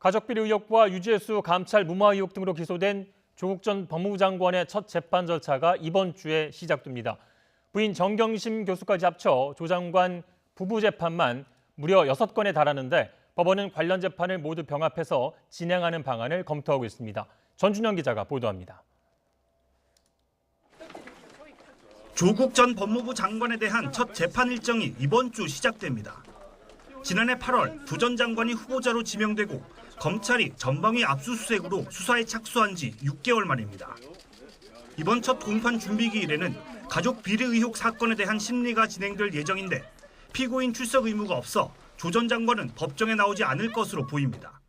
가족비리 의혹과 유재수 감찰 무마 의혹 등으로 기소된 조국 전 법무부 장관의 첫 재판 절차가 이번 주에 시작됩니다. 부인 정경심 교수까지 합쳐 조 장관 부부 재판만 무려 6건에 달하는데 법원은 관련 재판을 모두 병합해서 진행하는 방안을 검토하고 있습니다. 전준영 기자가 보도합니다. 조국 전 법무부 장관에 대한 첫 재판 일정이 이번 주 시작됩니다. 지난해 8월 조 전 장관이 후보자로 지명되고 검찰이 전방위 압수수색으로 수사에 착수한 지 6개월 만입니다. 이번 첫 공판 준비기일에는 가족 비리 의혹 사건에 대한 심리가 진행될 예정인데 피고인 출석 의무가 없어 조 전 장관은 법정에 나오지 않을 것으로 보입니다.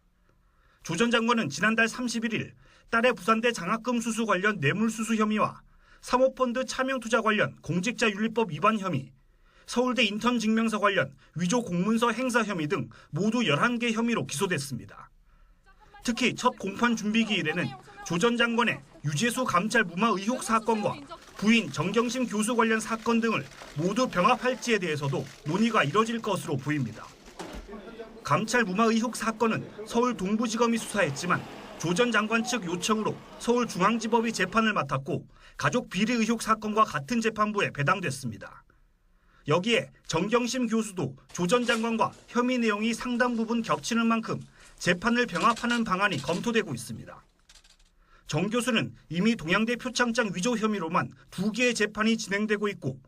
조 전 장관은 지난달 31일 딸의 부산대 장학금 수수 관련 뇌물수수 혐의와 사모펀드 차명투자 관련 공직자윤리법 위반 혐의, 서울대 인턴 증명서 관련 위조 공문서 행사 혐의 등 모두 11개 혐의로 기소됐습니다. 특히 첫 공판 준비기일에는 조 전 장관의 유재수 감찰 무마 의혹 사건과 부인 정경심 교수 관련 사건 등을 모두 병합할지에 대해서도 논의가 이뤄질 것으로 보입니다. 감찰 무마 의혹 사건은 서울 동부지검이 수사했지만 조 전 장관 측 요청으로 서울중앙지법이 재판을 맡았고 가족 비리 의혹 사건과 같은 재판부에 배당됐습니다. 여기에 정경심 교수도 조 전 장관과 혐의 내용이 상당 부분 겹치는 만큼 재판을 병합하는 방안이 검토되고 있습니다. 정 교수는 이미 동양대 표창장 위조 혐의로만 2개의 재판이 진행되고 있고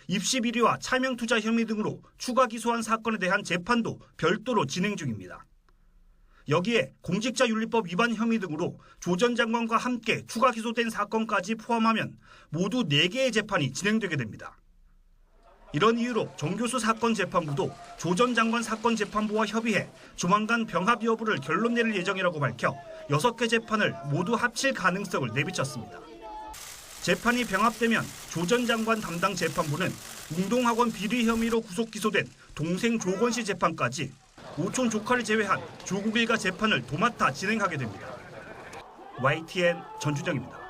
입시 비리와 차명투자 혐의 등으로 추가 기소한 사건에 대한 재판도 별도로 진행 중입니다. 여기에 공직자윤리법 위반 혐의 등으로 조 전 장관과 함께 추가 기소된 사건까지 포함하면 모두 4개의 재판이 진행되게 됩니다. 이런 이유로 정 교수 사건 재판부도 조 전 장관 사건 재판부와 협의해 조만간 병합 여부를 결론 내릴 예정이라고 밝혀 6개 재판을 모두 합칠 가능성을 내비쳤습니다. 재판이 병합되면 조 전 장관 담당 재판부는 웅동학원 비리 혐의로 구속 기소된 동생 조건 씨 재판까지 오촌 조카를 제외한 조국 일가 재판을 도맡아 진행하게 됩니다. YTN 전준영입니다.